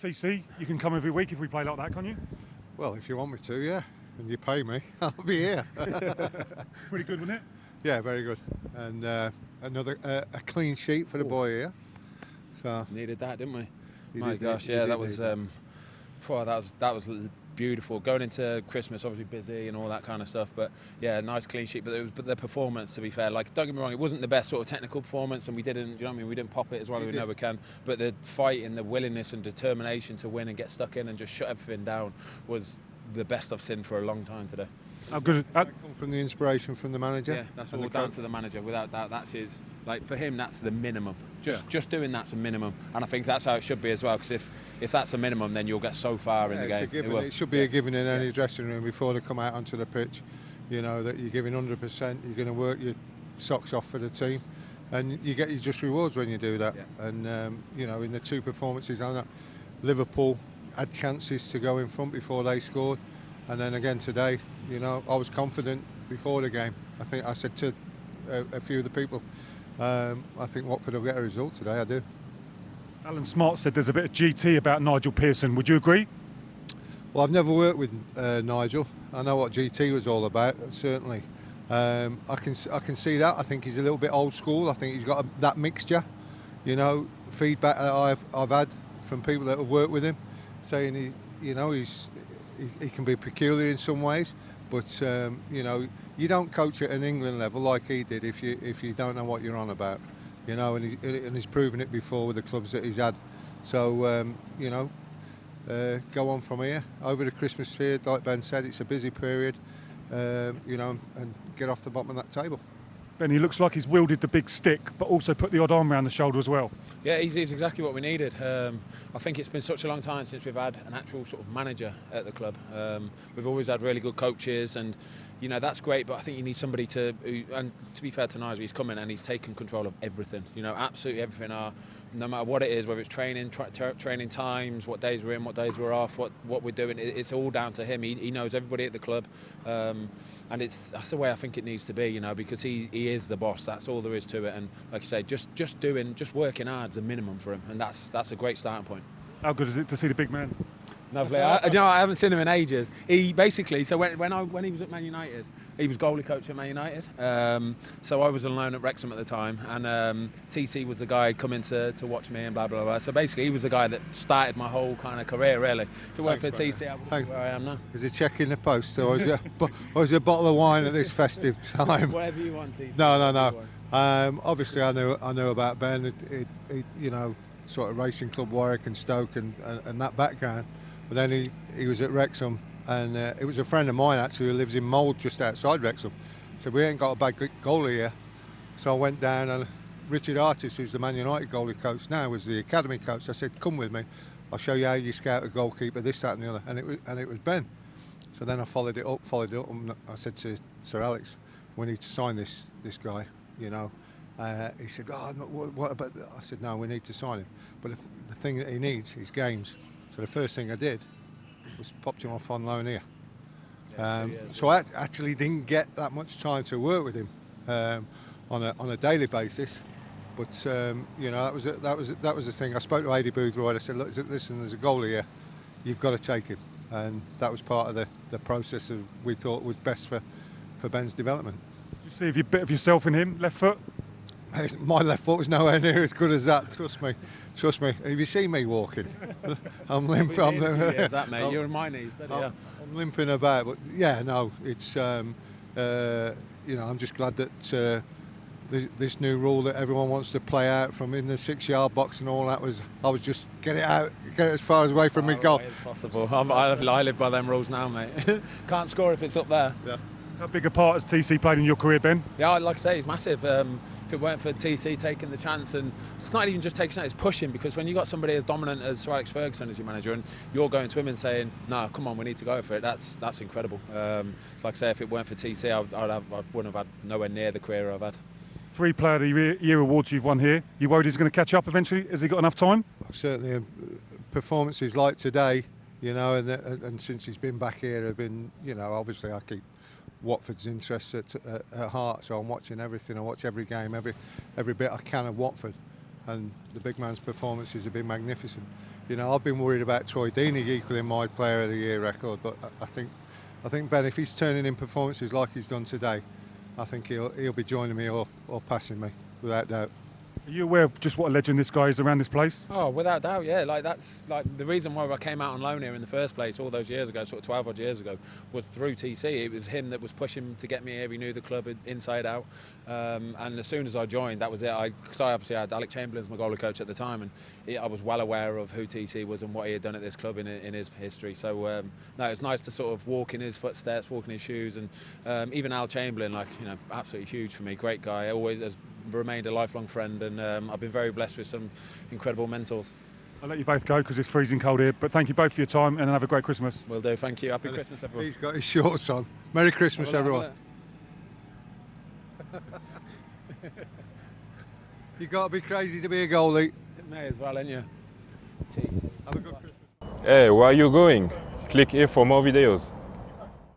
TC, you can come every week if we play like that, can't you? Well, if you want me to, yeah, and you pay me, I'll be here. Pretty good, wasn't it? Yeah, very good. And another a clean sheet for the boy here. So needed that, didn't we? My gosh, yeah, that was beautiful. Going into Christmas, obviously busy and all that kind of stuff, but yeah, nice clean sheet. But the performance, to be fair, like, don't get me wrong, it wasn't the best sort of technical performance, and we didn't, you know what I mean, we didn't pop it as well as we know we can. But the fight and the willingness and determination to win and get stuck in and just shut everything down was the best I've seen for a long time today. How good? Come from the inspiration from the manager. Yeah, that's all down to the manager. Without that, that's his. Like, for him, that's the minimum. Just doing that's a minimum, and I think that's how it should be as well. Because if that's a minimum, then you'll get so far in the game. It should be a given in any dressing room before they come out onto the pitch. You know that you're giving 100%. You're going to work your socks off for the team, and you get your just rewards when you do that. Yeah. And you know, in the two performances on that, Liverpool had chances to go in front before they scored. And then again today, you know, I was confident before the game. I think I said to a few of the people, I think Watford will get a result today. I do. Alan Smart said there's a bit of GT about Nigel Pearson. Would you agree? Well, I've never worked with Nigel. I know what GT was all about, certainly. I can see that. I think he's a little bit old school. I think he's got that mixture. You know, feedback that I've had from people that have worked with him, saying he can be peculiar in some ways, but you know, you don't coach at an England level like he did if you don't know what you're on about, you know, and he's proven it before with the clubs that he's had. So you know, go on from here over the Christmas period. Like Ben said, it's a busy period, you know, and get off the bottom of that table. Ben, he looks like he's wielded the big stick, but also put the odd arm around the shoulder as well. Yeah, he's exactly what we needed. I think it's been such a long time since we've had an actual sort of manager at the club. We've always had really good coaches, and you know, that's great, but I think you need somebody and to be fair to Nigel, he's come in and he's taken control of everything. You know, absolutely everything. No matter what it is, whether it's training times, what days we're in, what days we're off, what we're doing, it's all down to him. He knows everybody at the club, and that's the way I think it needs to be, you know, because he is the boss. That's all there is to it. And like I say, just working hard is the minimum for him, and that's a great starting point. How good is it to see the big man? Lovely. You know, I haven't seen him in ages. He basically, so when he was at Man United, he was goalie coach at Man United. So I was on loan at Wrexham at the time, and TC was the guy who'd come in to watch me and blah, blah, blah. So basically, he was the guy that started my whole kind of career, really. If it weren't for TC, I wouldn't be where I am now. Is it check in the post, or is it a bottle of wine at this festive time? Whatever you want, TC. No. Obviously, I know about Ben. He, you know, sort of racing club Warwick and Stoke and that background. But then he was at Wrexham, and it was a friend of mine actually who lives in Mould just outside Wrexham. So we ain't got a bad goalie here. So I went down, and Richard Artis, who's the Man United goalie coach now, was the academy coach. I said, come with me, I'll show you how you scout a goalkeeper, this, that and the other. And it was Ben. So then I followed it up, and I said to Sir Alex, we need to sign this guy, you know. He said, what about that? I said, no, we need to sign him. But the thing that he needs is games. So the first thing I did was popped him off on loan here. So I actually didn't get that much time to work with him on a daily basis. But you know, that was the thing. I spoke to Adi Boothroyd. I said, look, listen, there's a goalie here. You've got to take him. And that was part of the process of we thought was best for Ben's development. Did you see a bit of yourself in him, left foot? My left foot was nowhere near as good as that. Trust me. If you see me walking, I'm limping. Mate. You're on my knees. I'm limping about, but yeah, no, it's you know, I'm just glad that this new rule that everyone wants to play out from in the 6-yard box and all that I was just get it as far away from me goal as possible. I live by them rules now, mate. Can't score if it's up there. Yeah. How big a part has TC played in your career, Ben? Yeah, like I say, it's massive. If it weren't for TC taking the chance, and it's not even just taking it, it's pushing, because when you got somebody as dominant as Sir Alex Ferguson as your manager, and you're going to him and saying, no, come on, we need to go for it, that's incredible. So like I say, if it weren't for TC, I wouldn't have had nowhere near the career I've had. 3 Player of the Year awards you've won here. You worried he's going to catch up eventually? Has he got enough time? Certainly, performances like today, you know, and since he's been back here, have been, you know, obviously I keep Watford's interests at heart, so I'm watching everything. I watch every game, every bit I can of Watford, and the big man's performances have been magnificent. You know, I've been worried about Troy Deeney equaling my Player of the Year record, but I think Ben, if he's turning in performances like he's done today, I think he'll be joining me or passing me, without doubt. Are you aware of just what a legend this guy is around this place? Oh, without doubt, yeah. Like that's like the reason why I came out on loan here in the first place all those years ago, sort of 12 odd years ago, was through TC. It was him that was pushing to get me here. He knew the club inside out, and as soon as I joined, that was it. Because I obviously had Alex Chamberlain as my goalie coach at the time, and I was well aware of who TC was and what he had done at this club in his history. So no, it's nice to sort of walk in his footsteps, walk in his shoes, and even Al Chamberlain, like, you know, absolutely huge for me. Great guy, always has remained a lifelong friend, and I've been very blessed with some incredible mentors. I'll let you both go because it's freezing cold here, but thank you both for your time and have a great Christmas. Will do, thank you. Happy Christmas, everyone. He's got his shorts on. Merry Christmas, everyone. You got to be crazy to be a goalie. It may as well, ain't you? Have a good Christmas. Hey, where are you going? Click here for more videos.